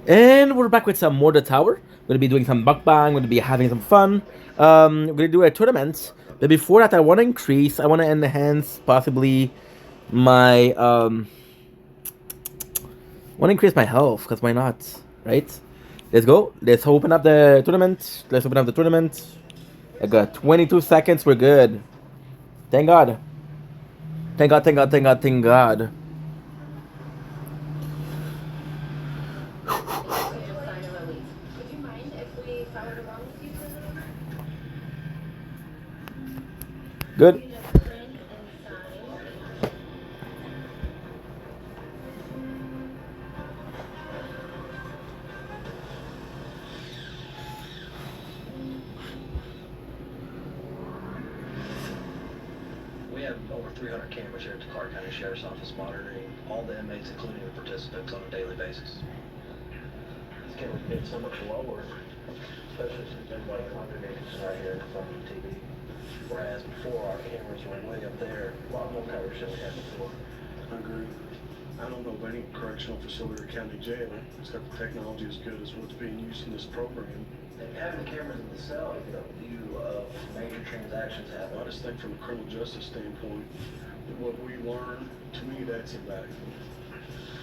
And we're back with some more The Tower. We're gonna be doing some mukbang. We're gonna be having some fun. We're gonna do a tournament. But before that, I want to increase. I want to enhance possibly my want to increase my health because why not, right? Let's go. Let's open up the tournament. Let's open up the tournament. I got 22 seconds. We're good. Thank God. Thank God. Thank God. Thank God. Thank God. Good. We have over 300 cameras here at the Clark County Sheriff's Office monitoring all the inmates, including the participants, on a daily basis. These cameras get so much lower, especially since there's like 100 inches right here in front of the TV. Whereas before, our cameras were way up there, a lot more coverage than we had before. Agreed. I don't know of any correctional facility or county jail that's got the technology as good as what's being used in this program. And having the cameras in the cell, you get a view of major transactions I happening. just think from a criminal justice standpoint, what we learn, to me, that's invaluable.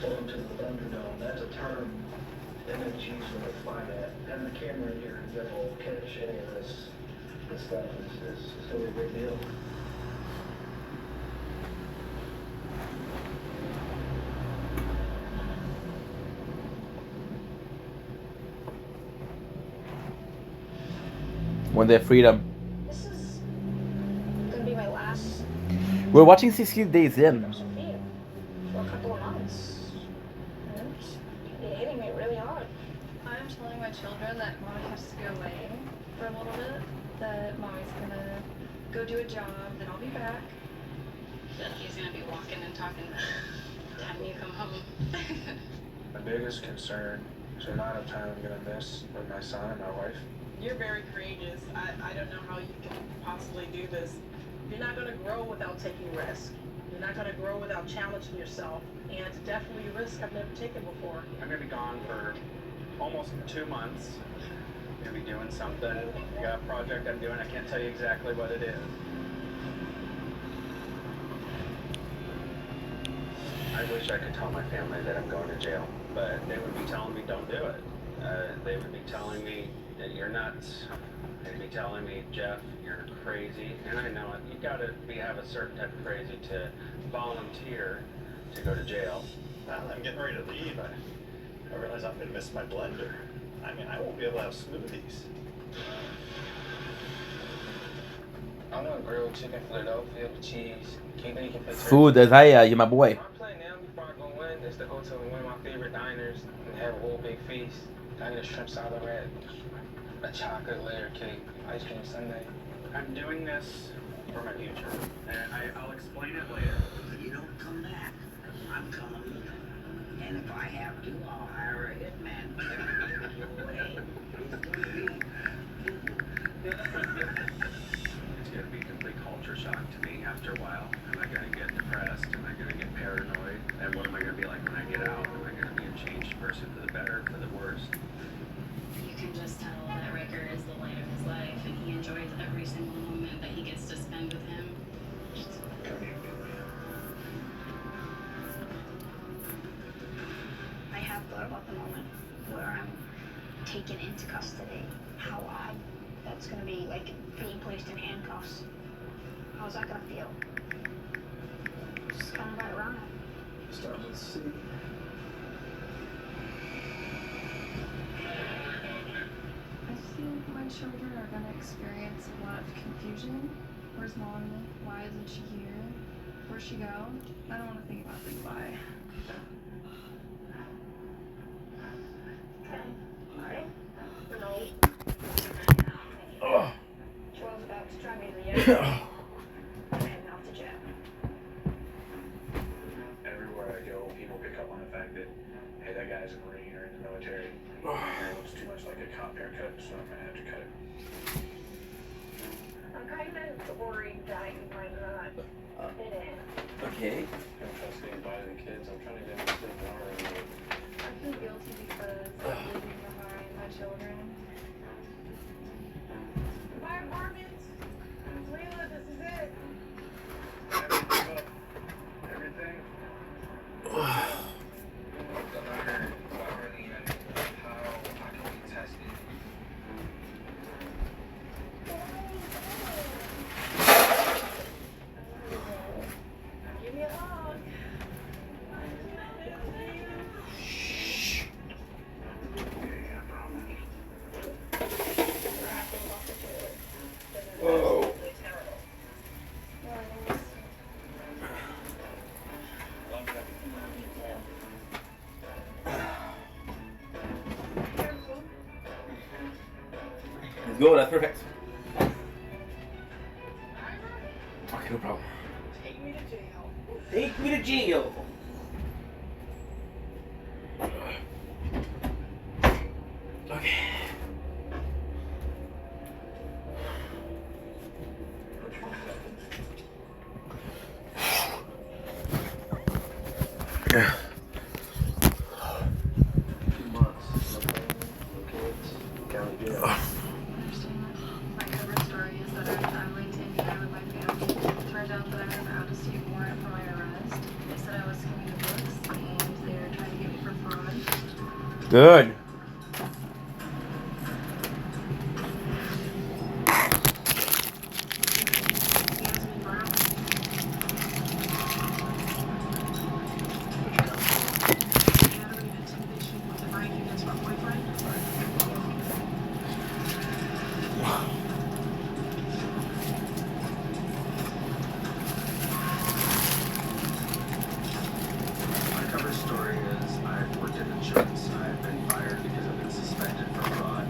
Welcome to the Thunderdome. That's a term inmates use when they find that. Having the camera in here to be able to catch any of this stuff is still a big deal. When they're freedom. This is gonna be my last We're watching 60 Days In. video for a couple of months. And it's hitting me really hard. I'm telling my children that mommy has to go away for a little bit, that mommy's gonna go do a job, then I'll be back. That he's gonna be walking and talking by the time you come home. My biggest concern is the amount of time I'm gonna miss with my son and my wife. You're very courageous. I don't know how you can possibly do this. You're not going to grow without taking risks. You're not going to grow without challenging yourself. And it's definitely a risk I've never taken before. I'm gonna be gone for almost 2 months. I'm gonna be doing something. I got a project I'm doing. I can't tell you exactly what it is. I wish I could tell my family that I'm going to jail, but they would be telling me don't do it. They would be telling me that you're nuts. They'd be telling me, Jeff, you're crazy. And I know it. You gotta have a certain type of crazy to volunteer to go to jail. I'm getting ready to leave. I realize I'm gonna miss my blender. I mean, I won't be able to have smoothies. I want grilled chicken Philadelphia with cheese. Bacon potato. Food, as you're my boy. My plan now before I go in is to go to one of my favorite diners and have a whole big feast. I need a shrimp salad red, a chocolate layer cake, ice cream sundae. I'm doing this for my future, and I'll explain it later. If you don't come back, I'm coming with you. And if I have to, I'll hire a hitman. It's gonna be a complete culture shock to me after a while. Am I gonna get depressed? Am I gonna get paranoid? And what am I gonna be like when I get out? Am I gonna be a changed person for the better, for the worse? You can just tell that Ricker is the light of his life, and he enjoys every single moment that he gets to spend with him. I have thought about the moment where I'm taken into custody. That's gonna be like being placed in handcuffs. How's that gonna feel? Just kind of right around it. Starting to see. I think my children are gonna experience a lot of confusion. Where's mommy? Why isn't she here? Where'd she go? I don't want to think about the why. Alright? No. Joel's about to drive me to the airport. I'm heading off to jail. Everywhere I go, people pick up on the fact that, hey, that guy's a Marine or in the military. It looks too much like a cop haircut, so I'm gonna have to cut it. I'm kind of worried that you might not fit in. Okay. I don't trust anybody, the kids. I'm trying to get them to sleep an hour. I feel guilty because Let's go, that's perfect. Okay, no problem. Take me to jail. Take me to jail. Okay. Yeah. 2 months. No family, no kids, county jail. I understand that. My cover story is that I'm traveling to Indiana with my family. Turned out that I have an out-of-state warrant for my arrest. They said I was skimming the books, and they're trying to get me for fraud. Good. Yasmin Brown. Battery and intimidation with a right against my boyfriend. My cover story is I've worked in insurance. I've been fired because I've been suspected for fraud.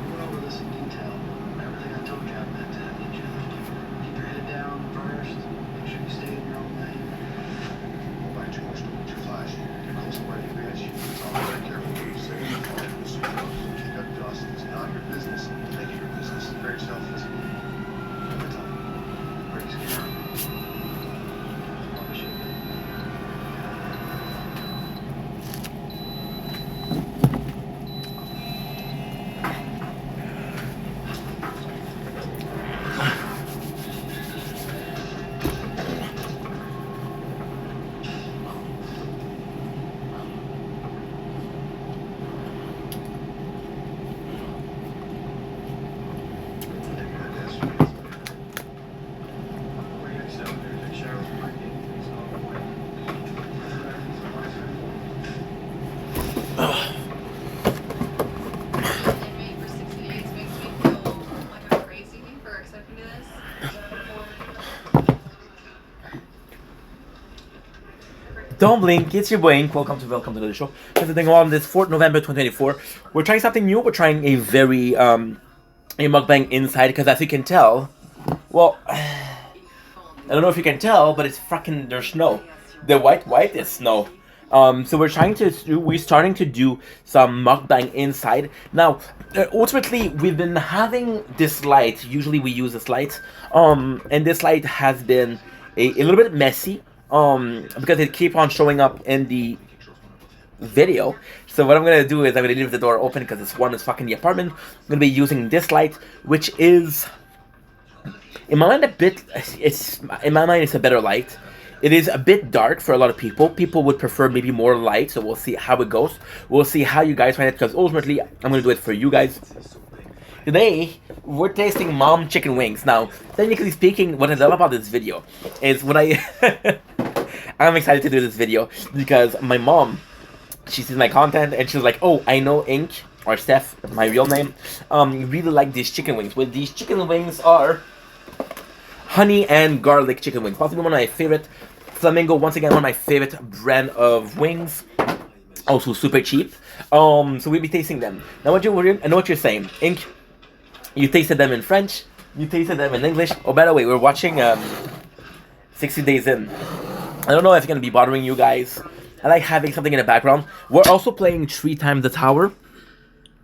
Went over this in detail. Everything I told you, I meant to have you judged. Keep your head down first. Make sure you stay in your own lane. Don't bite too much, don't get too flashy. Get close to where you bitch. It's all very careful what you say. Keep up dust. It's not your business. Make it your business. Very selfless. Every time. Pretty scary. Promise you. Inmate for 60 days makes me feel like I'm crazy for accepting this. Don't blink, it's your boy Ink. Welcome to the show. Here's the thing on this 4th November 2024. We're trying something new. We're trying a very a mukbang inside because as you can tell, well, I don't know if you can tell, but it's fucking there's snow. The white is snow. So we're starting to do some mukbang inside. Now, ultimately, we've been having this light. Usually we use this light. And this light has been a little bit messy. Because it keep on showing up in the video. So what I'm gonna do is I'm gonna leave the door open because it's warm as fuck in the apartment. I'm gonna be using this light, which is in my mind it's a better light. It is a bit dark for a lot of people. People would prefer maybe more light, so we'll see how it goes. We'll see how you guys find it, because ultimately, I'm going to do it for you guys. Today, we're tasting mom chicken wings. Now, technically speaking, what I love about this video is when I'm excited to do this video, because my mom, she sees my content, and she's like, oh, I know Ink, or Steph, my real name, really like these chicken wings. Well, these chicken wings are honey and garlic chicken wings. Possibly one of my favorite. Flamingo, once again, one of my favorite brand of wings. Also super cheap. So we'll be tasting them. Now, I know what you're saying. Ink, you tasted them in French. You tasted them in English. Oh, by the way, we're watching 60 Days In. I don't know if it's going to be bothering you guys. I like having something in the background. We're also playing 3 Times the Tower.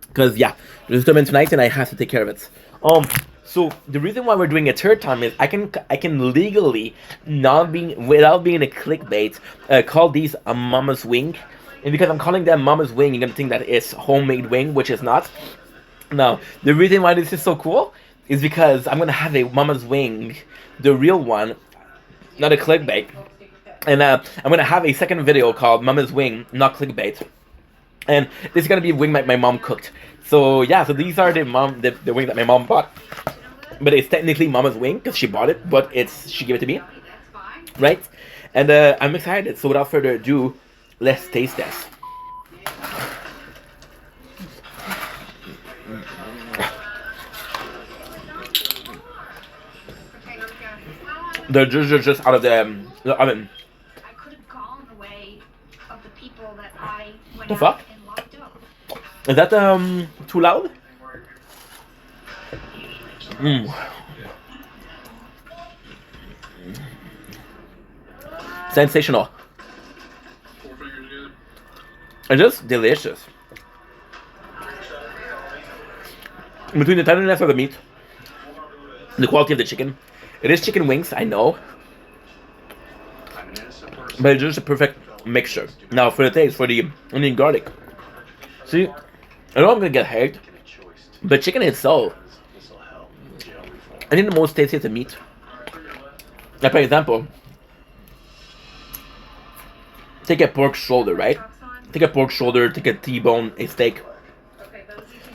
Because, yeah, there's a tournament tonight and I have to take care of it. So the reason why we're doing a third time is I can legally, without being a clickbait, call these a mama's wing. And because I'm calling them mama's wing, you're gonna think that it's homemade wing, which is not. Now, the reason why this is so cool is because I'm gonna have a mama's wing, the real one, not a clickbait. And I'm gonna have a second video called Mama's Wing, not clickbait. And this is gonna be a wing that my mom cooked. So yeah, so these are the wing that my mom bought. But it's technically Mama's wing because she bought it, but she gave it to me, right? And I'm excited. So without further ado, let's taste this. They're just out of the oven. I could have gone the way of the people that I went The out fuck? and locked up. Is that too loud? Sensational. It's just delicious. Between the tenderness of the meat, the quality of the chicken. It is chicken wings, I know. But it's just a perfect mixture. Now for the taste, for the onion garlic. See, I know I'm gonna get hate, but chicken itself, I think the most tasty is the meat. Like for example, take a pork shoulder, right? Take a pork shoulder, take a T-bone, a steak.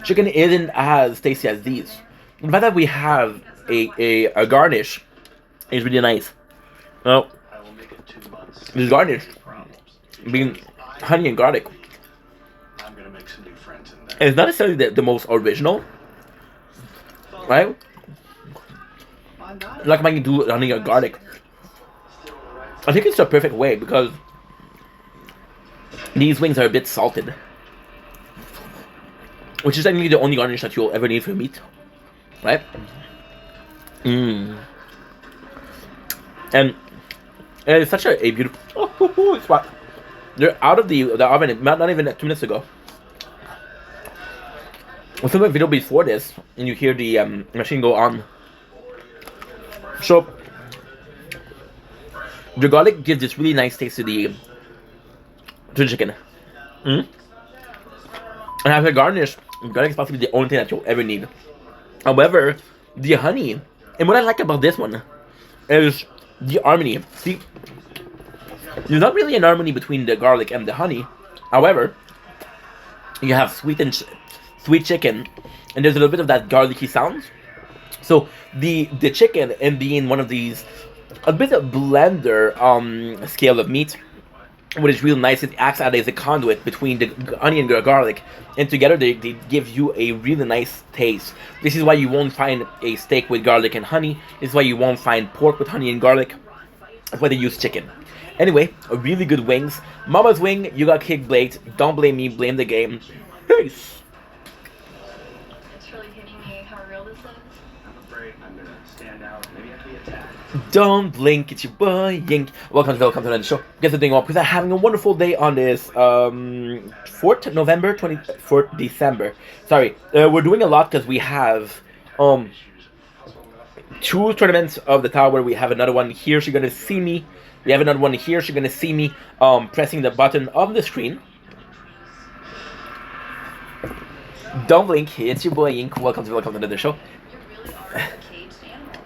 Chicken isn't as tasty as these. The fact that we have a garnish is really nice. Well, this garnish being honey and garlic. And it's not necessarily the most original, right? Like when you do honey and garlic. I think it's the perfect way because these wings are a bit salted, which is technically the only garnish that you'll ever need for meat, right? And it's such a beautiful spot. They're out of the oven not even 2 minutes ago. I filmed a video before this, and you hear the machine go on. So the garlic gives this really nice taste to the chicken. And as a garnish, garlic is possibly the only thing that you'll ever need. However, the honey, and what I like about this one is the harmony. See, there's not really an harmony between the garlic and the honey. However, you have sweet chicken, and there's a little bit of that garlicky sound. So the chicken, and being one of these a bit of blender scale of meat, what is real nice, it acts as a conduit between the onion and garlic, and together they give you a really nice taste. This is why you won't find a steak with garlic and honey. This is why you won't find pork with honey and garlic. That's why they use chicken. Anyway, a really good wings. Mama's wing, you got kick blade. Don't blame me, blame the game. Peace. It's really hitting me how real this is. I'm afraid I'm gonna stand out. Maybe I can be attacked. Don't blink, it's your boy Yink. Welcome to the show. Guess the thing up because I'm having a wonderful day on this 4th November, 24th December. Sorry, we're doing a lot because we have 2 tournaments of the tower. We have another one here, so you're gonna see me. We have another one here, so you're gonna see me pressing the button on the screen. Don't blink, it's your boy Yink. Welcome to the show. You really are a caged animal.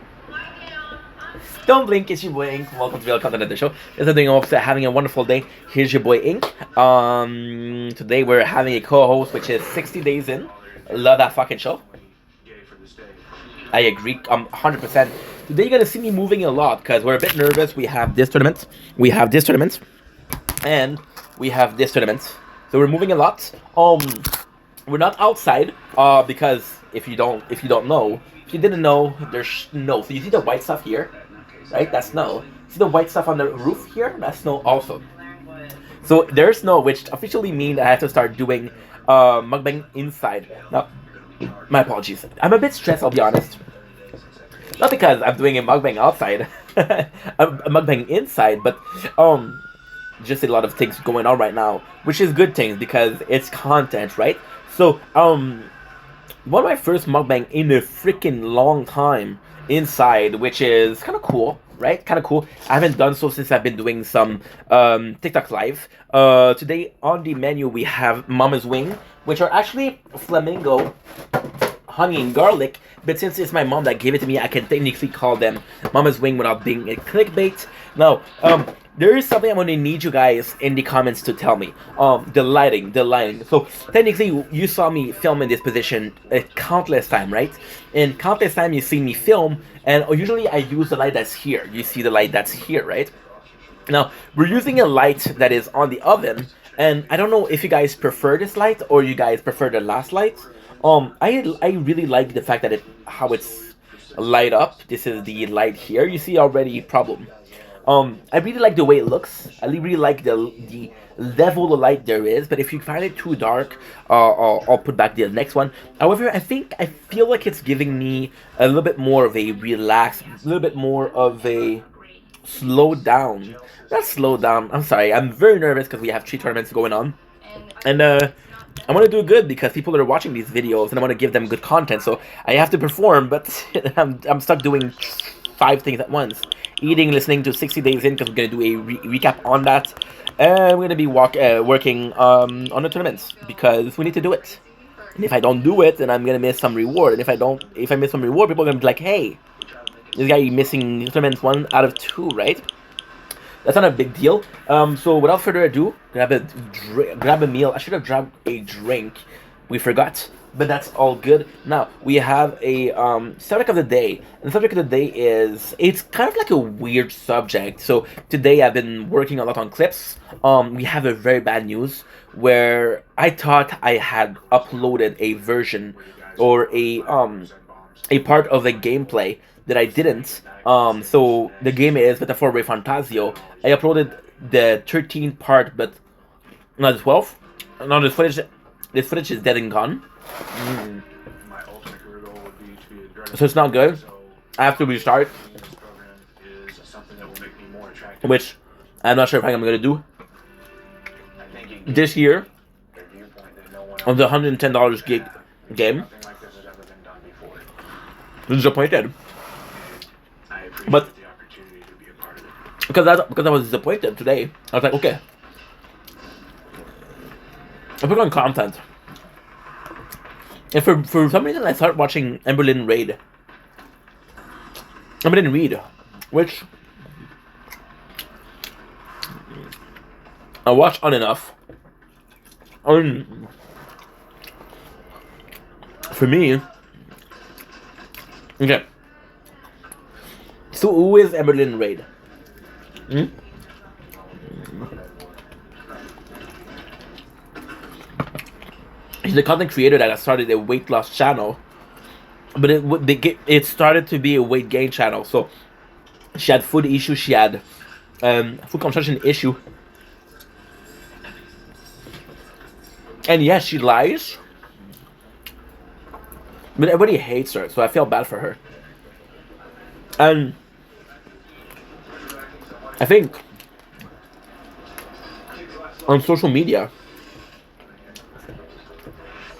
Don't blink, it's your boy Ink. Welcome to the show. Guys, I'm doing upset, having a wonderful day. Here's your boy Ink. Today we're having a co-host, which is 60 days in. Love that fucking show. I agree, 100%. Today you're gonna see me moving a lot because we're a bit nervous. We have this tournament, and we have this tournament. So we're moving a lot. We're not outside, because if you didn't know, there's snow. So you see the white stuff here, right? That's snow. See the white stuff on the roof here? That's snow also. So there's snow, which officially means I have to start doing mukbang inside. Now, my apologies. I'm a bit stressed, I'll be honest. Not because I'm doing a mukbang outside, a mukbang inside, but just a lot of things going on right now, which is good things because it's content, right? So one of my first mukbang in a freaking long time inside, which is kind of cool, right? Kind of cool. I haven't done so since I've been doing some TikTok live. Today on the menu we have Mama's Wing, which are actually flamingo, honey and garlic, but since it's my mom that gave it to me, I can technically call them Mama's Wing without being a clickbait. Now, there is something I'm going to need you guys in the comments to tell me. The lighting. So, technically, you saw me film in this position countless time, right? And countless time you see me film, and usually I use the light that's here. You see the light that's here, right? Now, we're using a light that is on the oven, and I don't know if you guys prefer this light or you guys prefer the last light. I really like the fact that how it's light up. This is the light here. You see already problem. I really like the way it looks. I really like the level of light there is. But if you find it too dark, I'll put back the next one. However, I feel like it's giving me a little bit more of a relaxed, a little bit more of a slow down. Not slow down. I'm sorry. I'm very nervous because we have 3 tournaments going on, and I want to do good because people are watching these videos, and I want to give them good content. So I have to perform, but I'm stuck doing 5 things at once. Eating, listening to 60 Days In, because we're going to do a recap on that. And we're going to be working on the tournaments, because we need to do it. And if I don't do it, then I'm going to miss some reward. And if I miss some reward, people are going to be like, hey, this guy missing tournaments 1 out of 2, right? That's not a big deal. So without further ado, grab a meal. I should have grabbed a drink. We forgot. But that's all good. Now, we have a subject of the day. And the subject of the day is, it's kind of like a weird subject. So today I've been working a lot on clips. We have a very bad news where I thought I had uploaded a version or a part of the gameplay that I didn't. So the game is Metaphor Ray Fantasio. I uploaded the 13th part, but not the 12th. No, this footage is dead and gone. So it's not good. I have to restart, which I'm not sure if I'm going to do this year on the $110 game. Disappointed, but because I was disappointed today, I was like, okay, I put on content. And for some reason, I started watching Emberlyn Reid, which I watched on and off. For me, okay. So who is Emberlyn Reid? She's a content creator that has started a weight loss channel, but it started to be a weight gain channel. So she had food issues, she had food consumption issue, and yes, she lies, but everybody hates her. So I feel bad for her, and I think on social media,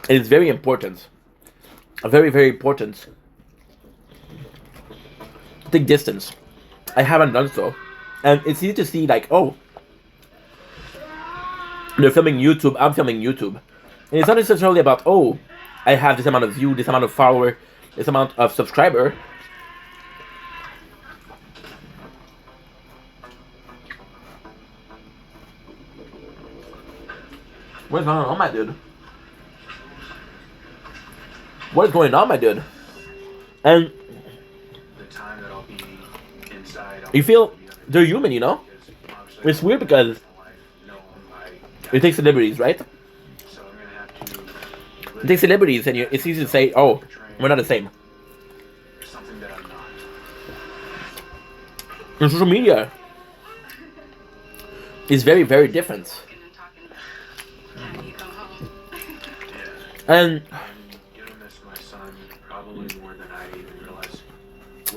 it's very important, very, very important, to take distance. I haven't done so, and it's easy to see like, oh, they're filming YouTube, I'm filming YouTube, and it's not necessarily about, oh, I have this amount of view, this amount of follower, this amount of subscriber. What's going on, my dude? What's going on, my dude? And you feel they're human, you know? It's weird because it takes celebrities, right? It takes celebrities, and it's easy to say, oh, we're not the same. And social media is very, very different. And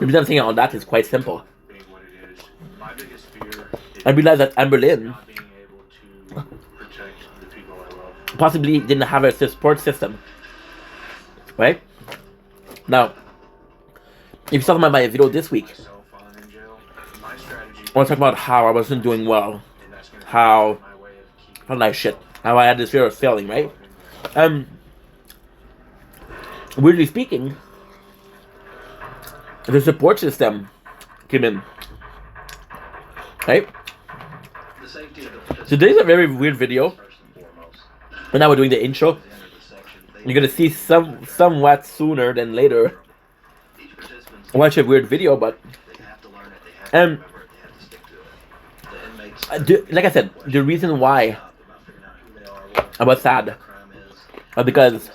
maybe the thing on that is quite simple. I realized that Emberlyn possibly didn't have a support system, right? Now, if you saw my video this week, I want to talk about how I wasn't doing well, how I had this fear of failing, right? Weirdly speaking, the support system came in, right? Today's a very weird video. And now we're doing the intro. You're gonna see somewhat sooner than later. Watch a weird video, but like I said, the reason why I was sad because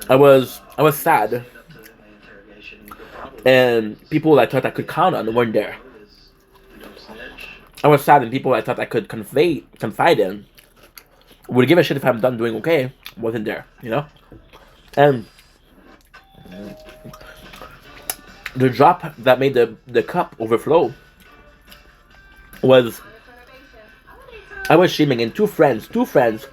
I was sad, Stand up to my interrogation, you'll probably and people I thought I could count on weren't there. is you don't snitch. I was sad, and people I thought I could confide in would give a shit if I'm done doing okay wasn't there, you know. And the drop that made the cup overflow was I was streaming, and two friends Jessica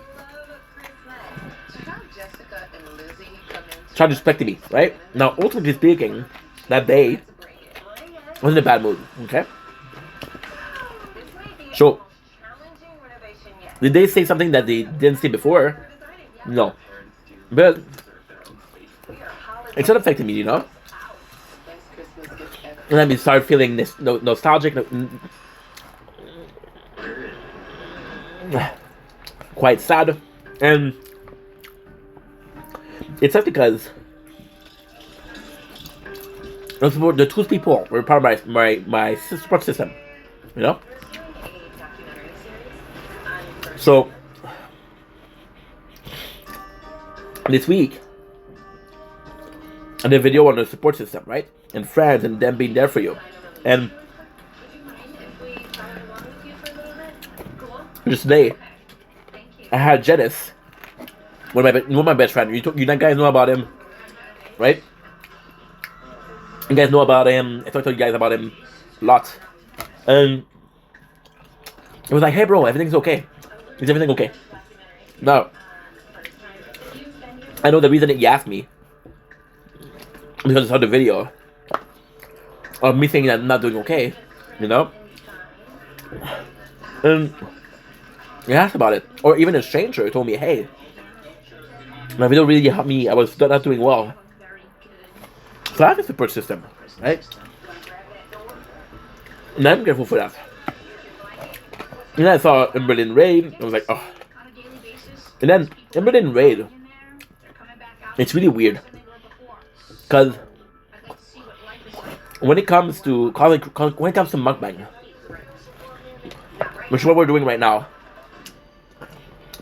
and Lizzie come in. tried to respect me, right? Now, ultimately speaking, that day I was in a bad mood, okay? So, did they say something that they didn't say before? No. But it started affecting me, you know? And then we started feeling this nostalgic, quite sad. And it's sad because the two people were part of my support system, you know? So, this week, I did a video on the support system, right? And friends and them being there for you. And just today, I had Janice, one of my best friends. You guys know about him, right? You guys know about him. I talked to you guys about him a lot. And it was like, hey bro, everything's okay. Is everything okay? Now, I know the reason that you asked me because I saw the video of me saying that I'm not doing okay, you know? And you asked about it. Or even a stranger told me, hey, my video really helped me. I was not doing well. So I have a support system, right? And I'm grateful for that. And then I saw Emberlyn Raid. I was like, oh. And then Emberlyn Raid, it's really weird. Because when it comes to mukbang, which is what we're doing right now,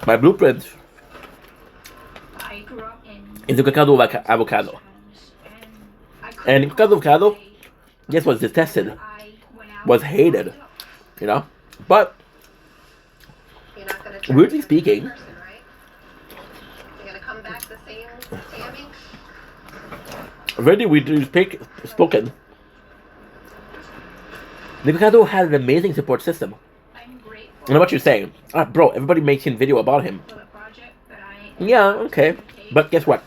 my blueprint is the cacao avocado. And cacao avocado, guess was detested, was hated, you know? But weirdly speaking, You're gonna come back the same Tammy? very weirdly spoken, the cacao had an amazing support system. I know what you're saying. Bro, everybody makes a video about him. Yeah, okay. But guess what?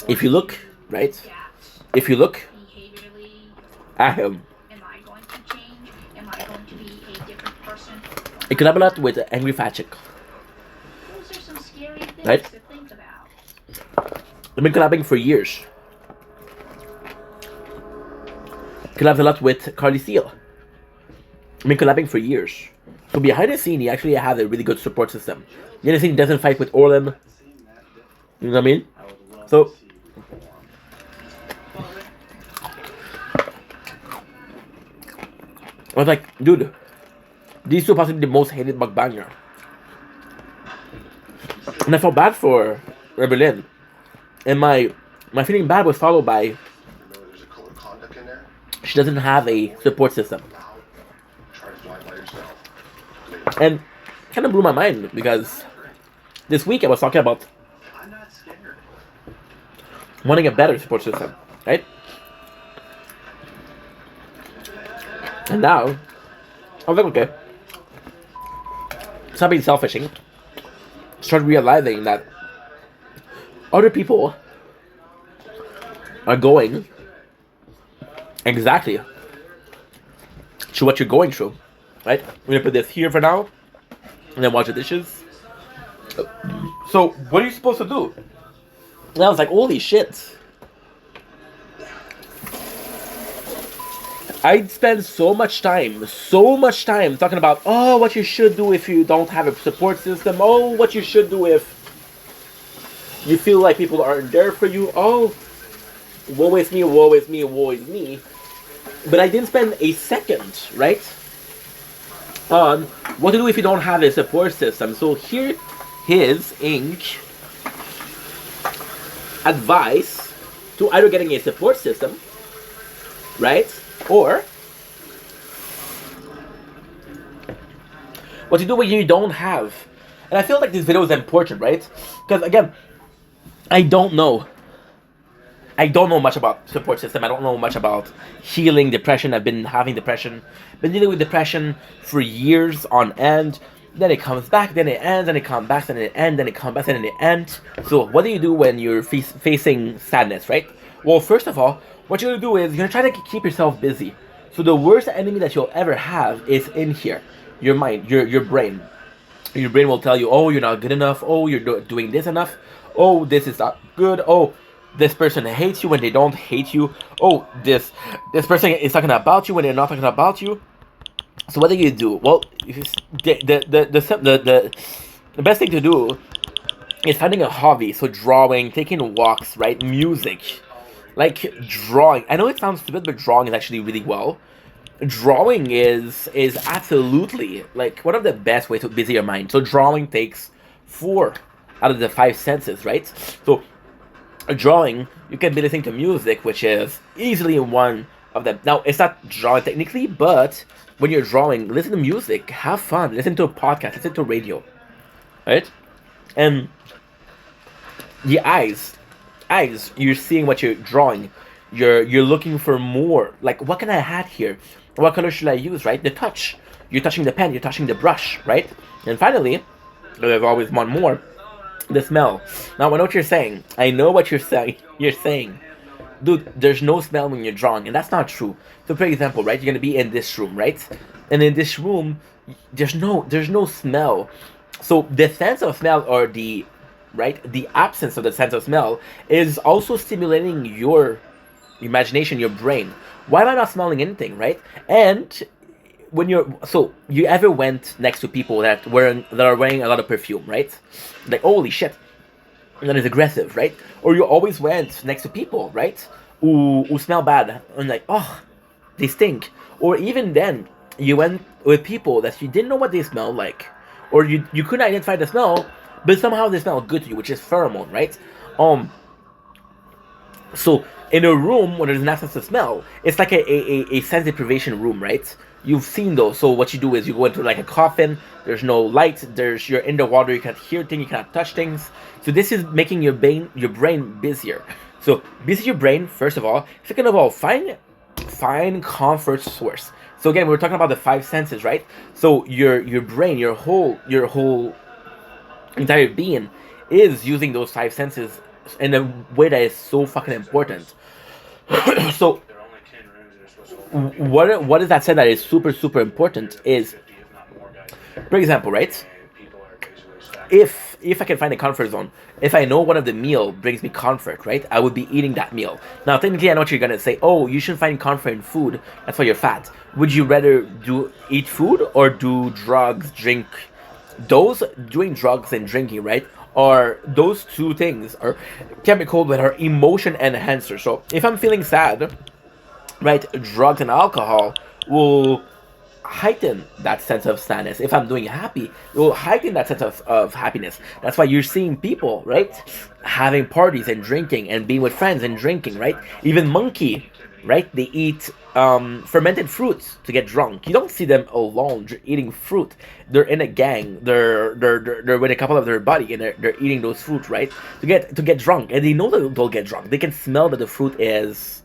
If you look, right? If you look at him, it collaborated with Angry Fat Chick. Right? I've been collabing for years. Collabs a lot with Carly Seal. I've been collabing for years. So behind the scene, he actually has a really good support system. Behind the scene, he doesn't fight with Orlin. You know what I mean? So I was like, dude, these two are possibly the most hated mukbanger. And I felt bad for Rebellion. And my feeling bad was followed by There's a code of conduct in there. she doesn't have a support system. Try to fly by yourself. And kind of blew my mind because this week I was talking about I'm not scared. wanting a better support system, right? And now, I was like, okay. Stop being selfishing. Start realizing that other people are going exactly through what you're going through, right? I'm gonna put this here for now, and then wash the dishes. So, what are you supposed to do? And I was like, holy shit. I spend so much time talking about, oh, what you should do if you don't have a support system. Oh, what you should do if you feel like people aren't there for you. Oh, woe is me, woe is me, woe is me. But I didn't spend a second, right, on what to do if you don't have a support system. So here is Ink advise to either getting a support system, right? Or what you do when you don't have. And I feel like this video is important, right? Because again, I don't know much about support system. I don't know much about healing depression. I've been having depression, been dealing with depression for years on end. Then it comes back, then it ends, then it comes back, then it ends, then it comes back, then it ends. So what do you do when you're facing sadness, right? Well, first of all, what you're gonna do is you're gonna try to keep yourself busy. So the worst enemy that you'll ever have is in here, your mind, your brain. Your brain will tell you, oh, you're not good enough. Oh, you're doing this enough. Oh, this is not good. Oh, this person hates you when they don't hate you. Oh, this person is talking about you when they're not talking about you. So what do you do? Well, the best thing to do is finding a hobby. So drawing, taking walks, right? Music, like drawing. I know it sounds stupid, but drawing is actually really well. Drawing is absolutely like one of the best ways to busy your mind. So drawing takes 4 out of the 5 senses, right? So drawing, you can be listening to music, which is easily one of them. Now, it's not drawing technically, but when you're drawing, listen to music, have fun, listen to a podcast, listen to radio, right? And the eyes, you're seeing what you're drawing. You're looking for more. Like, what can I add here? What color should I use, right? The touch. You're touching the pen, you're touching the brush, right? And finally, there's always one more. The smell. Now, I know what you're saying. I know what you're saying. You're saying, dude, there's no smell when you're drawing, and that's not true. So, for example, right, you're gonna be in this room, right? And in this room, there's no smell. So the sense of smell, or the absence of the sense of smell, is also stimulating your imagination, your brain. Why am I not smelling anything, right? And when you ever went next to people that are wearing a lot of perfume, right? Like, holy shit, that is aggressive, right? Or you always went next to people, right, who smell bad, and like, oh, they stink. Or even then, you went with people that you didn't know what they smelled like, or you couldn't identify the smell, but somehow they smell good to you, which is pheromone, right? So in a room where there's an absence of smell, it's like a sense deprivation room, right? You've seen those. So what you do is you go into like a coffin. There's no light. You're in the water. You can't hear things. You can't touch things. So this is making your brain busier. So busy your brain, first of all. Second of all, find comfort source. So again, we're talking about the 5 senses, right? So your brain, your whole entire being is using those 5 senses in a way that is so fucking important. So what is that said that is super, super important is, for example, right? If I can find a comfort zone, if I know one of the meal brings me comfort, right, I would be eating that meal. Now, technically, I know what you're gonna say. Oh, you should find comfort in food. That's why you're fat. Would you rather eat food or do drugs, drink? Doing drugs and drinking, right, are those 2 things are chemicals that are emotion enhancers. So if I'm feeling sad, right, drugs and alcohol will heighten that sense of sadness. If I'm doing happy, it will heighten that sense of happiness. That's why you're seeing people, right, having parties and drinking and being with friends and drinking, right? Even monkey, right, they eat fermented fruits to get drunk. You don't see them alone eating fruit. They're in a gang. They're with a couple of their buddy, and they're eating those fruits, right, to get drunk. And they know that they'll get drunk. They can smell that the fruit is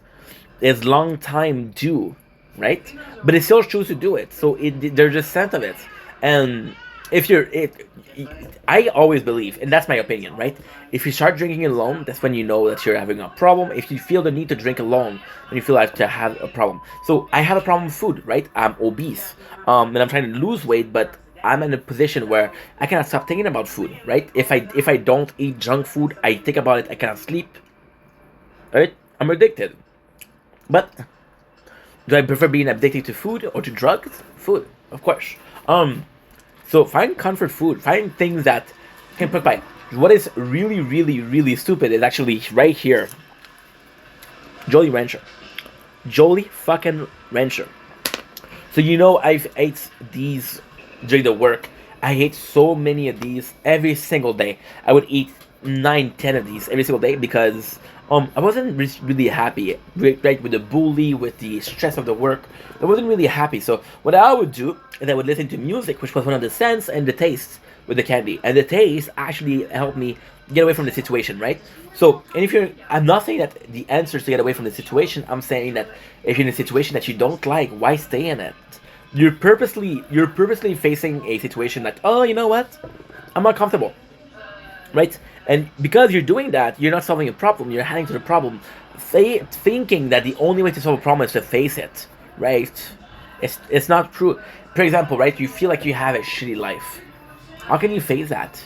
long time due, right? But they still choose to do it. So there's a sense of it. And I always believe, and that's my opinion, right? If you start drinking alone, that's when you know that you're having a problem. If you feel the need to drink alone, then you feel like to have a problem. So I have a problem with food, right? I'm obese, and I'm trying to lose weight, but I'm in a position where I cannot stop thinking about food, right? If I don't eat junk food, I think about it, I cannot sleep, right? I'm addicted. But do I prefer being addicted to food or to drugs? Food, of course. So find comfort food. Find things that can put by. What is really, really, really stupid is actually right here. Jolly Rancher. Jolly fucking Rancher. So I've ate these during the work. I ate so many of these every single day. I would eat 9, 10 of these every single day because I wasn't really happy, right, with the bully, with the stress of the work. I wasn't really happy. So what I would do is I would listen to music, which was one of the scents and the taste with the candy. And the taste actually helped me get away from the situation, right? So, and if you're, I'm not saying that the answer is to get away from the situation. I'm saying that if you're in a situation that you don't like, why stay in it? You're purposely facing a situation that, oh, you know what? I'm not comfortable, right? And because you're doing that, you're not solving a problem. You're adding to the problem, thinking that the only way to solve a problem is to face it, right? It's not true. For example, right? You feel like you have a shitty life. How can you face that,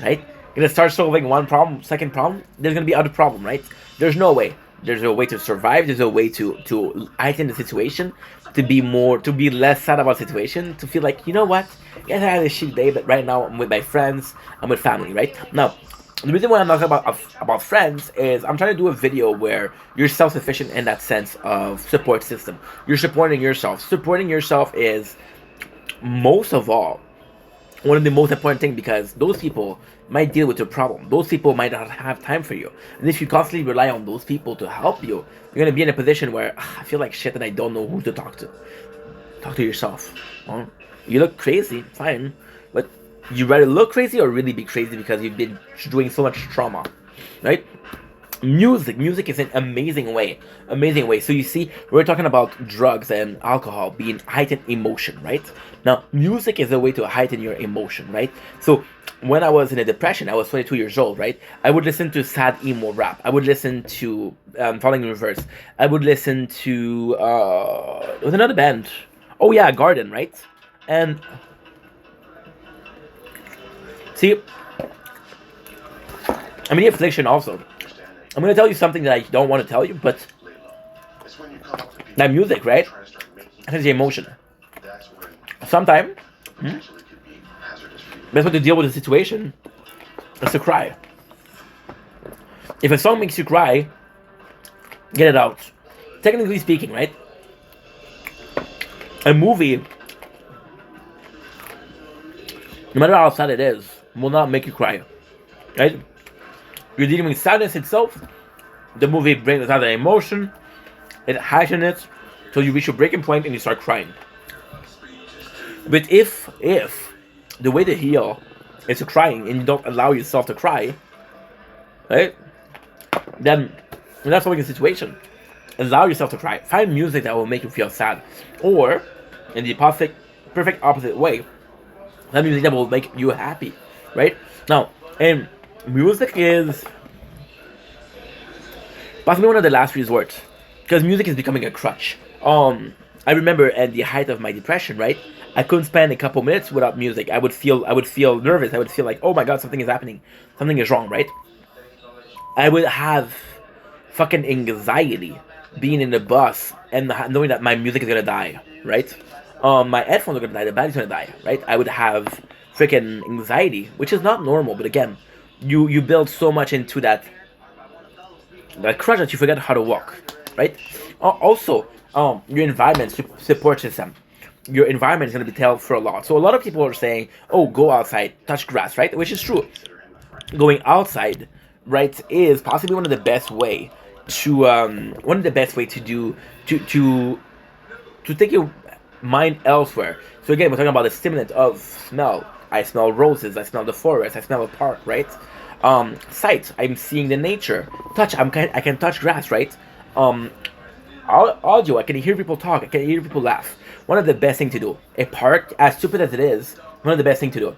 right? You're gonna start solving one problem, second problem. There's gonna be other problem, right? There's no way. There's a way to survive. There's a way to heighten the situation, to be less sad about the situation, to feel like, you know what? Yes, I had a shitty day, but right now I'm with my friends, I'm with family, right? Now, the reason why I'm talking about friends is I'm trying to do a video where you're self-sufficient in that sense of support system. You're supporting yourself. Supporting yourself is, most of all, one of the most important things, because those people might deal with your problem. Those people might not have time for you. And if you constantly rely on those people to help you, you're going to be in a position where I feel like shit and I don't know who to talk to. Talk to yourself. Well, you look crazy, fine. But you rather look crazy or really be crazy because you've been doing so much trauma, right? Music is an amazing way. So you see, we're talking about drugs and alcohol being heightened emotion, right? Now, music is a way to heighten your emotion, right? So when I was in a depression, I was 22 years old, right? I would listen to sad emo rap. I would listen to Falling in Reverse. I would listen to there was another band. Oh yeah, Garden, right? And see, I'm in Affliction also. I'm going to tell you something that I don't want to tell you, but that music, right? Has the emotion. Sometimes, best way to deal with the situation is to cry. If a song makes you cry, get it out. Technically speaking, right? A movie, no matter how sad it is, will not make you cry, right? You're dealing with sadness itself. The movie brings out the emotion, it heightens it, so you reach a breaking point and you start crying. But if the way to heal is to crying and you don't allow yourself to cry, right? Then you're not solving the situation. Allow yourself to cry. Find music that will make you feel sad, or in the perfect opposite way, find music that will make you happy, right? Now, and music is possibly one of the last resorts, because music is becoming a crutch. I remember at the height of my depression, right? I couldn't spend a couple minutes without music. I would feel nervous. I would feel like, oh my god, something is happening. Something is wrong, right? I would have fucking anxiety being in the bus and knowing that my music is gonna die, right? My headphones are gonna die, the battery's gonna die, right? I would have freaking anxiety, which is not normal, but again, you build so much into that crutch that you forget how to walk, right? Also, your environment supports system. Your environment is going to be tell for a lot. So a lot of people are saying, oh, go outside, touch grass, right? Which is true. Going outside, right, is possibly one of the best way to do to take your mind elsewhere. So again, we're talking about the stimulant of smell. I smell roses, I smell the forest, I smell a park, right? Sight, I'm seeing the nature. Touch, I can touch grass, right? Audio, I can hear people talk, I can hear people laugh. One of the best things to do. A park, as stupid as it is, one of the best things to do.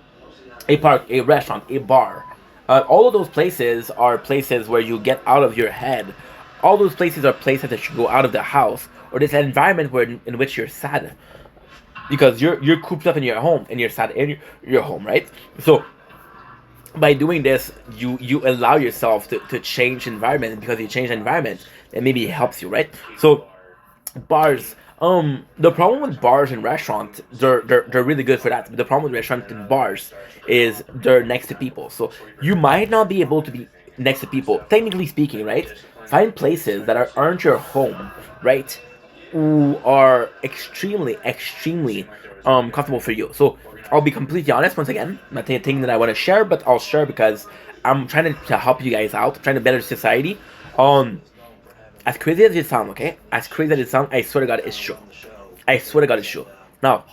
A park, a restaurant, a bar. All of those places are places where you get out of your head. All those places are places that you go out of the house, or this environment in which you're sad. Because you're cooped up in your home, and you're sad in your home, right? So by doing this, you allow yourself to change environment, and because you change environment, it maybe helps you, right? So bars, the problem with bars and restaurants, they're really good for that. But the problem with restaurants and bars is they're next to people. So you might not be able to be next to people, technically speaking, right? Find places that aren't your home, right? Who are extremely comfortable for you. So I'll be completely honest once again. Not a thing that I want to share, but I'll share because I'm trying to help you guys out, trying to better society. As crazy as it sounds, okay? As crazy as it sounds, I swear to God, it's true. I swear to God, it's true. Now,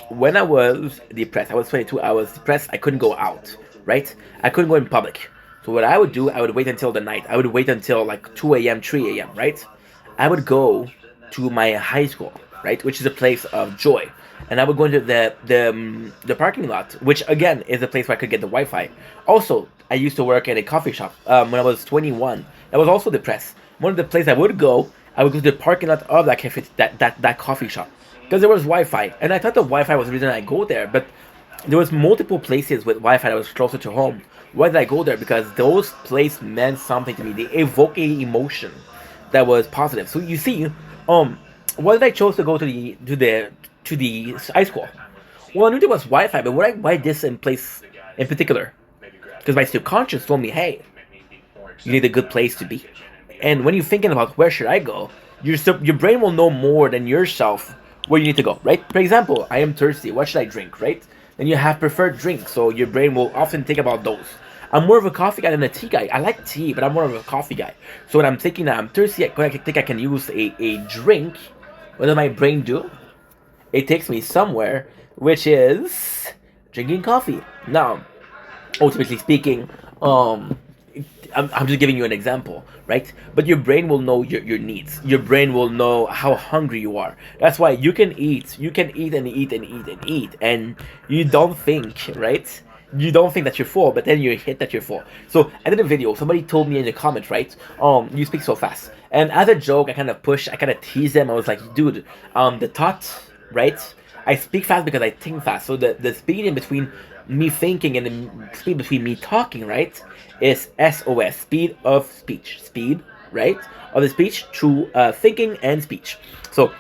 when I was depressed, I was 22, I was depressed, I couldn't go out, right? I couldn't go in public. So what I would do, I would wait until the night. I would wait until like 2 a.m., 3 a.m., right? I would go to my high school, right? Which is a place of joy. And I would go into the parking lot, which again is a place where I could get the Wi-Fi. Also, I used to work at a coffee shop when I was 21. I was also depressed. One of the places I would go to the parking lot of that cafe, that coffee shop, because there was Wi-Fi, and I thought the Wi-Fi was the reason I go there. But there was multiple places with Wi-Fi that was closer to home. Why did I go there? Because those places meant something to me. They evoke a emotion that was positive. So you see, why did I chose to go to the high school? Well, I knew there was Wi-Fi, but why this in place in particular? Because my subconscious told me, hey, you need a good place to be. And when you're thinking about where should I go, your brain will know more than yourself where you need to go, right? For example, I am thirsty. What should I drink, right? Then you have preferred drinks, so your brain will often think about those. I'm more of a coffee guy than a tea guy. I like tea, but I'm more of a coffee guy. So when I'm thinking that I'm thirsty, I think I can use a drink. What does my brain do? It takes me somewhere, which is drinking coffee. Now, ultimately speaking, I'm just giving you an example, right? But your brain will know your needs. Your brain will know how hungry you are. That's why you can eat and eat, and you don't think, right? You don't think that you're full, but then you hit that you're full. So I did a video. Somebody told me in the comments, right? You speak so fast. And as a joke, I kind of teased them. I was like, dude, the thought, right? I speak fast because I think fast. So the speed in between me thinking and the speed between me talking, right, is SOS, speed of speech. Speed, right, of the speech through thinking and speech. So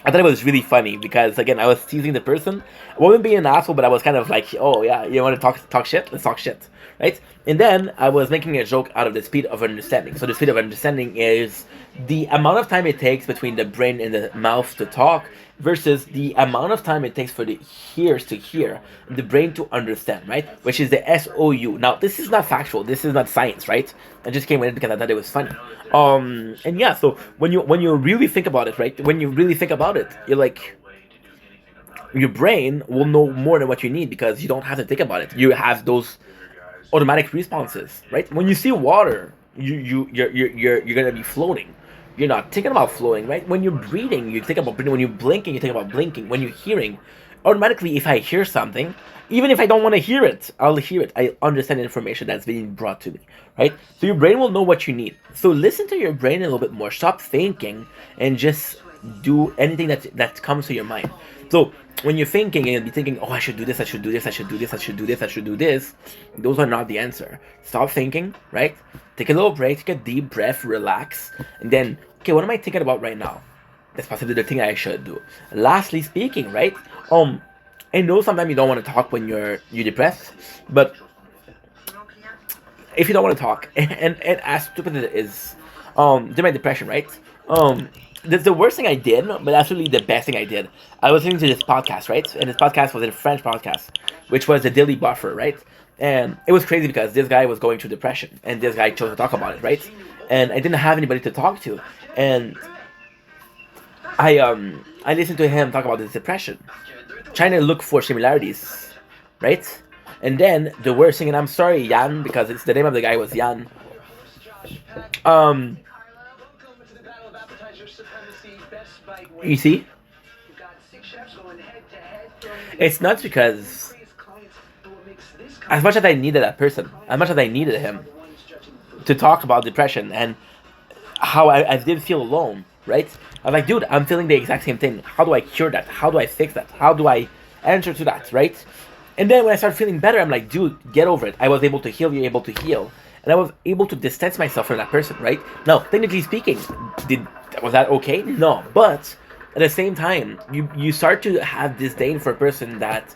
I thought it was really funny because, again, I was teasing the person. I wasn't being an asshole, but I was kind of like, oh, yeah, you want to talk shit? Let's talk shit, right? And then I was making a joke out of the speed of understanding. So the speed of understanding is the amount of time it takes between the brain and the mouth to talk versus the amount of time it takes for the ears to hear, the brain to understand, right? Which is the SOU. Now, this is not factual. This is not science, right? I just came with it because I thought it was funny. And yeah, so when you really think about it, right? When you really think about it, you're like, your brain will know more than what you need because you don't have to think about it. You have those automatic responses, right? When you see water, you're gonna be floating. You're not thinking about floating, right? When you're breathing, you think about breathing. When you're blinking, you think about blinking. When you're hearing, automatically, if I hear something, even if I don't want to hear it, I'll hear it. I understand the information that's being brought to me, right? So your brain will know what you need. So listen to your brain a little bit more. Stop thinking and just do anything that comes to your mind. So when you're thinking and you'll be thinking, oh, I should do this, I should do this, I should do this, I should do this, I should do this, those are not the answer. Stop thinking, right? Take a little break, take a deep breath, relax, and then, okay, what am I thinking about right now? That's possibly the thing I should do. Lastly speaking, right? I know sometimes you don't want to talk when you're depressed, but if you don't want to talk, and as stupid as it is, to my depression, right? That's the worst thing I did, but actually the best thing I did. I was listening to this podcast, right? And this podcast was a French podcast, which was the Daily Buffer, right? And it was crazy because this guy was going through depression, and this guy chose to talk about it, right? And I didn't have anybody to talk to, and I listened to him talk about his depression, trying to look for similarities, right? And then the worst thing, and I'm sorry, Jan, because it's the name of the guy was Jan. You see? It's not because as much as I needed that person, as much as I needed him to talk about depression and how I did feel alone, right? I was like, dude, I'm feeling the exact same thing. How do I cure that? How do I fix that? How do I answer to that, right? And then when I started feeling better, I'm like, dude, get over it. I was able to heal, you're able to heal. And I was able to distance myself from that person, right? Now, technically speaking, was that okay? No, but at the same time, you start to have disdain for a person that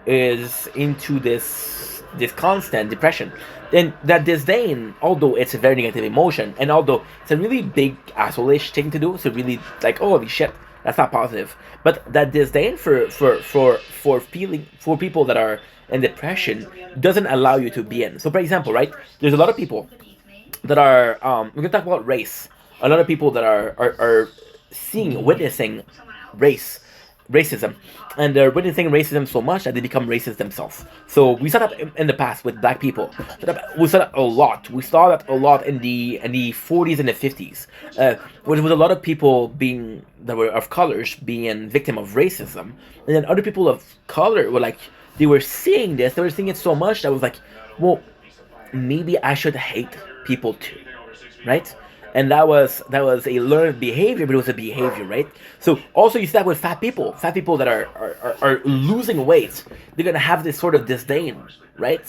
is into this constant depression. And that disdain, although it's a very negative emotion, and although it's a really big asshole-ish thing to do, it's a really like, holy shit, that's not positive. But that disdain for feeling for people that are in depression doesn't allow you to be in. So, for example, right, there's a lot of people that are we're gonna talk about race. A lot of people that are seeing, witnessing racism, and they're witnessing racism so much that they become racist themselves. So we saw that in the past with black people. We saw that a lot. We saw that a lot in the 40s and the 50s, with a lot of people being that were of colors being victim of racism, and then other people of color were like, they were seeing this, they were seeing it so much that was like, well, maybe I should hate people too, right? And that was a learned behavior, but it was a behavior, right? So also you see that with fat people that are losing weight. They're gonna have this sort of disdain, right,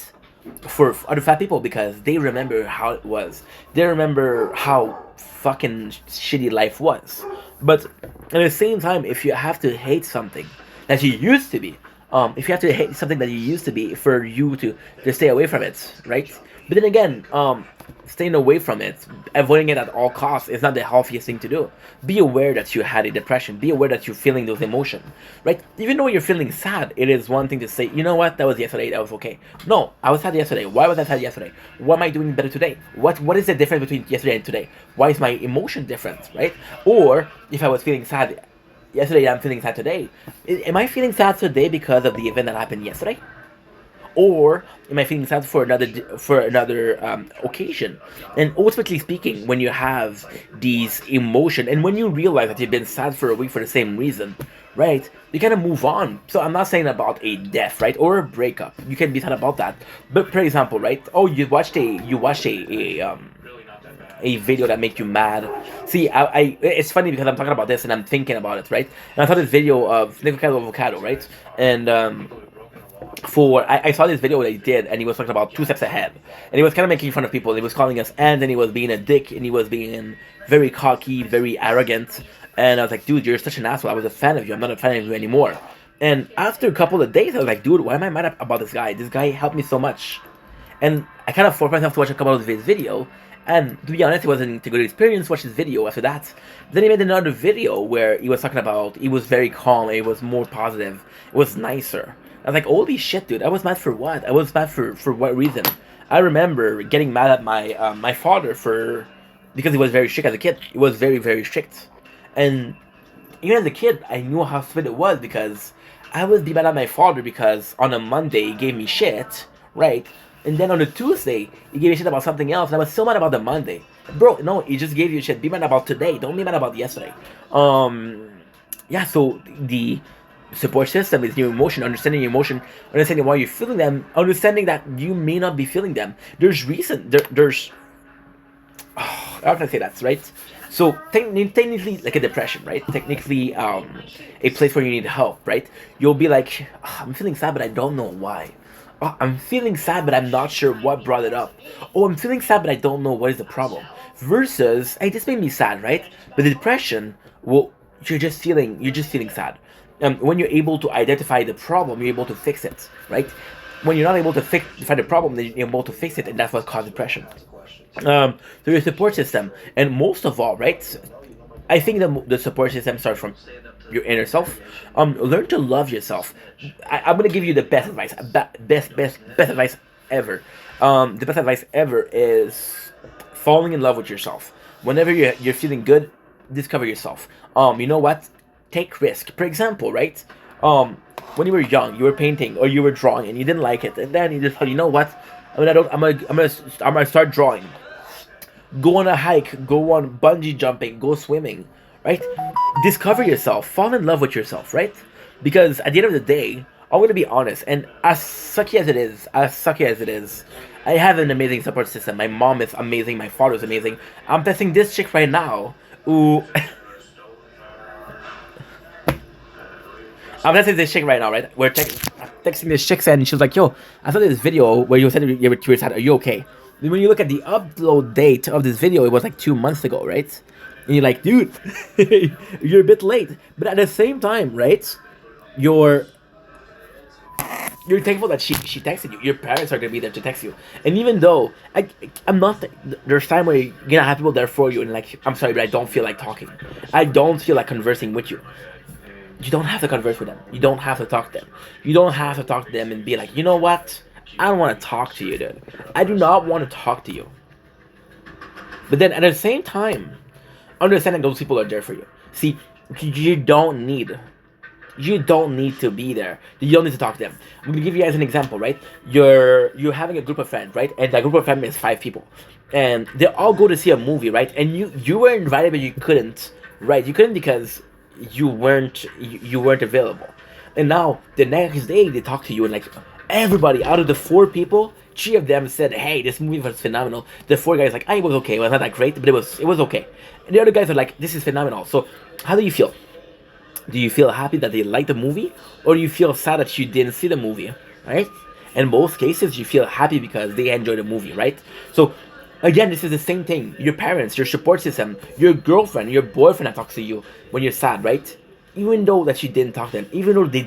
for other fat people because they remember how it was. They remember how fucking shitty life was. But at the same time, if you have to hate something that you used to be, if you have to hate something that you used to be for you to stay away from it, right? But then again, staying away from it, avoiding it at all costs is not the healthiest thing to do. Be aware that you had a depression. Be aware that you're feeling those emotions, right? Even though you're feeling sad, it is one thing to say, you know what, that was yesterday, that was okay. No, I was sad yesterday. Why was I sad yesterday? What am I doing better today? What is the difference between yesterday and today? Why is my emotion different, right? Or if I was feeling sad yesterday, I'm feeling sad today. Am I feeling sad today because of the event that happened yesterday? Or am I feeling sad for another occasion? And ultimately speaking, when you have these emotions, and when you realize that you've been sad for a week for the same reason, right, you kind of move on. So I'm not saying about a death, right, or a breakup. You can be sad about that. But for example, right, oh, you watched a video that make you mad. See, I it's funny because I'm talking about this and I'm thinking about it, right? And I saw this video of Nico Avocado, right? And I saw this video that he did, and he was talking about 2 steps ahead, and he was kind of making fun of people. He was calling us ants, and he was being a dick, and he was being very cocky, very arrogant. And I was like, dude, you're such an asshole. I was a fan of you. I'm not a fan of you anymore. And after a couple of days, I was like, dude, why am I mad about this guy? This guy helped me so much. And I kind of forced myself to watch a couple of his video. And to be honest, it wasn't a good experience to watch his video after that. Then he made another video where he was talking about, he was very calm, it was more positive, it was nicer. I was like, holy shit, dude, I was mad for what? I was mad for what reason? I remember getting mad at my father because he was very strict as a kid. He was very, very strict. And even as a kid, I knew how stupid it was because I would be mad at my father because on a Monday he gave me shit, right? And then on a Tuesday, he gave me shit about something else, and I was so mad about the Monday. Bro, no, he just gave you shit. Be mad about today. Don't be mad about yesterday. Yeah, so the support system is your emotion, understanding your emotion, understanding why you're feeling them, understanding that you may not be feeling them. There's reason, there's... Oh, how can I say that, right? So, technically, like a depression, right? Technically, a place where you need help, right? You'll be like, oh, I'm feeling sad, but I don't know why. Oh, I'm feeling sad, but I'm not sure what brought it up. Oh, I'm feeling sad, but I don't know what is the problem. Versus, hey, this made me sad, right? But the depression, well, you're just feeling sad. When you're able to identify the problem, you're able to fix it, right? When you're not able to find the problem, then you're able to fix it, and that's what causes depression. So your support system, and most of all, right? I think the support system starts from your inner self. Learn to love yourself. I'm gonna give you the best advice. Best advice ever. The best advice ever is falling in love with yourself. Whenever you're feeling good, discover yourself. You know what? Take risk. For example, right? When you were young, you were painting or you were drawing and you didn't like it, and then you just thought, you know what? I'm gonna start drawing. Go on a hike. Go on bungee jumping. Go swimming. Right? Discover yourself. Fall in love with yourself. Right? Because at the end of the day, I'm gonna be honest, and as sucky as it is, I have an amazing support system. My mom is amazing. My father is amazing. I'm testing this chick right now. Ooh. I'm testing this chick right now, right? We're texting this chick, and she was like, yo, I saw this video where you said you were sad. Are you okay? Then when you look at the upload date of this video, it was like 2 months ago, right? And you're like, dude, you're a bit late. But at the same time, right? You're you're thankful that she texted you. Your parents are gonna be there to text you. And even though I'm not, there's time where you're gonna have people there for you and like, I'm sorry, but I don't feel like talking. I don't feel like conversing with you. You don't have to converse with them. You don't have to talk to them. You don't have to talk to them and be like, you know what? I don't want to talk to you, dude. I do not want to talk to you. But then at the same time, understand that those people are there for you. See, you don't need to be there. You don't need to talk to them. I'm gonna give you guys an example, right? You're having a group of friends, right? And that group of friends is 5 people, and they all go to see a movie, right? And you were invited, but you couldn't, right? You couldn't because you weren't available. And now the next day they talk to you and like everybody out of the 4 people, 3 of them said, "Hey, this movie was phenomenal." The 4 guys like, "It was okay. It was not that great, but it was okay." And the other guys are like, "This is phenomenal." So how do you feel? Do you feel happy that they liked the movie, or do you feel sad that you didn't see the movie, right? In both cases, you feel happy because they enjoyed the movie, right? So again, this is the same thing. Your parents, your support system, your girlfriend, your boyfriend that talks to you when you're sad, right? Even though that you didn't talk to them, even though they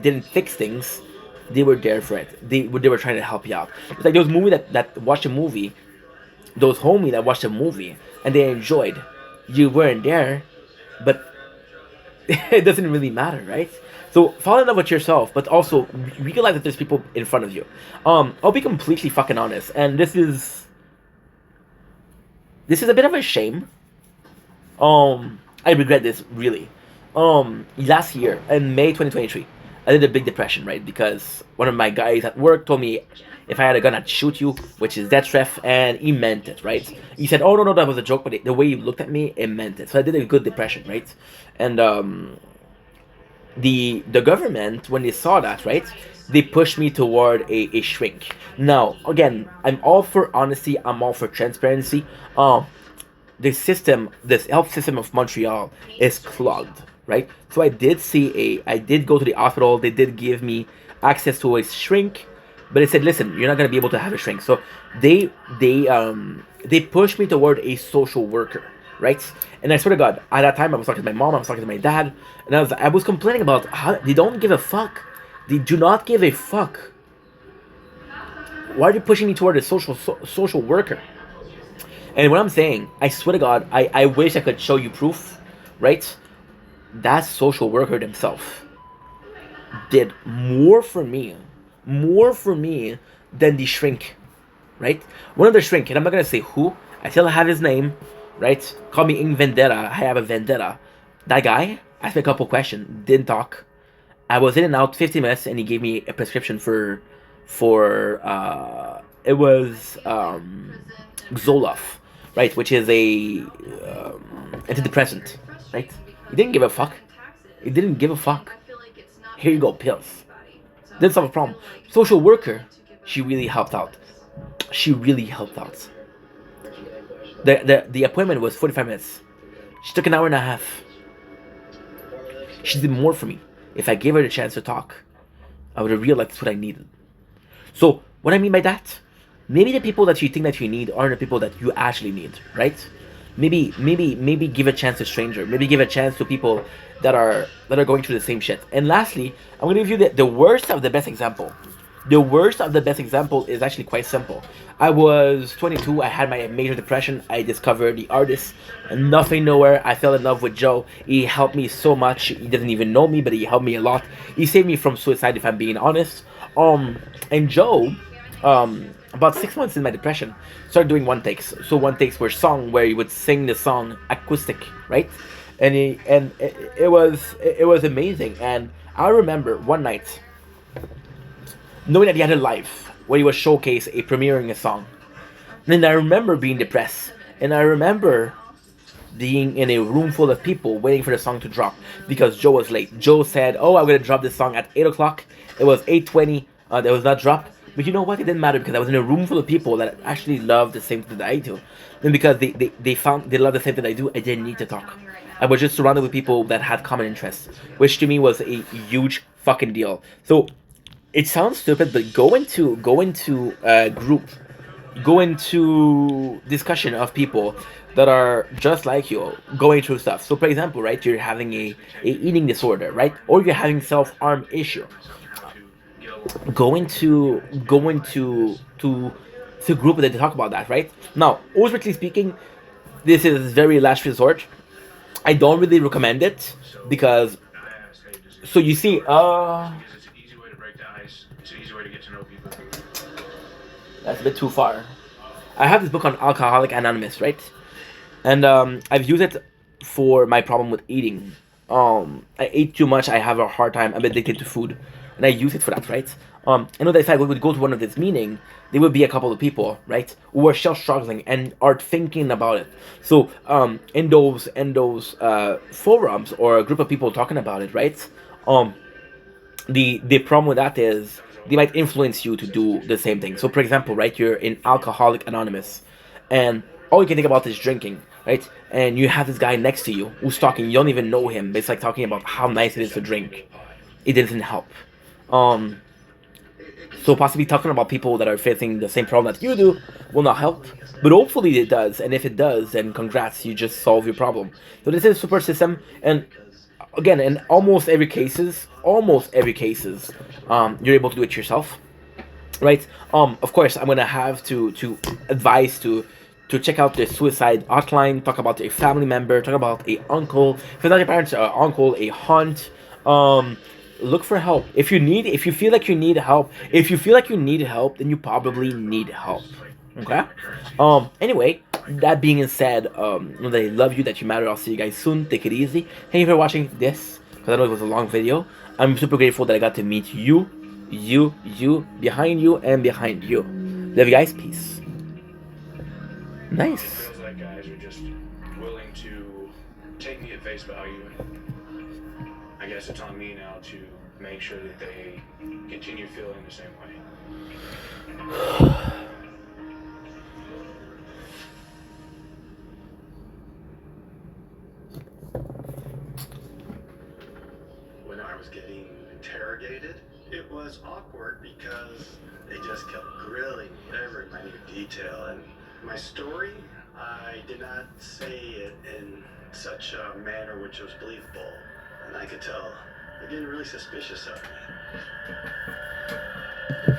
didn't fix things, they were there for it. They were trying to help you out. It's like those movies that watch a movie, those homies that watched a movie and they enjoyed. You weren't there, but it doesn't really matter, right? So fall in love with yourself, but also realize that there's people in front of you. I'll be completely fucking honest, and this is a bit of a shame. I regret this really. Last year in May 2023, I did a big depression, right? Because one of my guys at work told me if I had a gun, I'd shoot you, which is death threat, and he meant it, right? He said, "Oh no, that was a joke," but the way he looked at me, it meant it. So I did a good depression, right? And the government, when they saw that, right, they pushed me toward a shrink. Now, again, I'm all for honesty. I'm all for transparency. This health system of Montreal is clogged, right? So I did go to the hospital. They did give me access to a shrink, but they said, "Listen, you're not gonna be able to have a shrink." So they pushed me toward a social worker, right? And I swear to God, at that time I was talking to my mom, I was talking to my dad, and I was complaining about how they don't give a fuck. They do not give a fuck. Why are you pushing me toward a social worker? And what I'm saying, I swear to God, I wish I could show you proof, right? That social worker themselves did more for me than the shrink, right? One of the shrink, and I'm not gonna say who, I still have his name, right? Call me Ing Vendetta, I have a vendetta. That guy asked me a couple questions, didn't talk. I was in and out 50 minutes, and he gave me a prescription for it was Zoloft, right? Which is a antidepressant, right? He didn't give a fuck. He didn't give a fuck. Here you go, pills. Didn't solve a problem. Social worker, she really helped out. She really helped out. The appointment was 45 minutes. She took an hour and a half. She did more for me. If I gave her the chance to talk, I would have realized that's what I needed. So, what I mean by that, maybe the people that you think that you need aren't the people that you actually need, right? Maybe give a chance to stranger. Maybe give a chance to people that are going through the same shit. And lastly, I'm gonna give you the worst of the best example. The worst of the best example is actually quite simple. I was 22. I had my major depression. I discovered the artist, Nothing Nowhere. I fell in love with Joe. He helped me so much. He doesn't even know me, but he helped me a lot. He saved me from suicide, if I'm being honest. And Joe, about 6 months in my depression, started doing one takes. So one takes were song where he would sing the song acoustic, right? And it was amazing. And I remember one night, knowing that he had a live where he was premiering a song. And I remember being depressed. And I remember being in a room full of people waiting for the song to drop because Joe was late. Joe said, "Oh, I'm going to drop this song at 8 o'clock. It was 8:20. It was not dropped." But you know what? It didn't matter because I was in a room full of people that actually loved the same thing that I do. And because they found they love the same thing I do, I didn't need to talk. I was just surrounded with people that had common interests, which to me was a huge fucking deal. So it sounds stupid, but go into a group, go into discussion of people that are just like you, going through stuff. So for example, right, you're having a eating disorder, right? Or you're having self-harm issue. to group that they talk about that, right? Now, ultimately speaking, this is very last resort. I don't really recommend it because so you see, Because it's an easy way to break the ice. It's an easy way to get to know people. that's a bit too far. I have this book on Alcoholic Anonymous, right? And I've used it for my problem with eating. I ate too much. I have a hard time. I'm addicted to food, and I use it for that, right? I know that if I would go to one of this meeting, there would be a couple of people, right, who are still struggling and are thinking about it. So in those forums or a group of people talking about it, right? The problem with that is they might influence you to do the same thing. So for example, right, you're in Alcoholic Anonymous, and all you can think about is drinking, right? And you have this guy next to you who's talking. You don't even know him, but it's like talking about how nice it is to drink. It doesn't help. So possibly talking about people that are facing the same problem that you do will not help. But hopefully it does, and if it does, then congrats, you just solve your problem. So this is a support system, and again, in almost every cases, you're able to do it yourself, right? Of course, I'm gonna have to advise to check out the suicide hotline, talk about a family member, talk about a uncle, if it's not your parents, uncle, a aunt. Look for help if you feel like you need help. If you feel like you need help, then you probably need help. Okay. Anyway, that being said, know that I love you, that you matter. I'll see you guys soon. Take it easy. Thank you for watching this, because I know it was a long video. I'm super grateful that I got to meet you, behind you, and behind you. Love you guys. Peace. Nice. It feels like guys are just willing to take me at face value. I guess it's on me now to make sure that they continue feeling the same way. When I was getting interrogated, it was awkward because they just kept grilling every minute detail. And my story, I did not say it in such a manner which was believable. And I could tell they're getting really suspicious of me.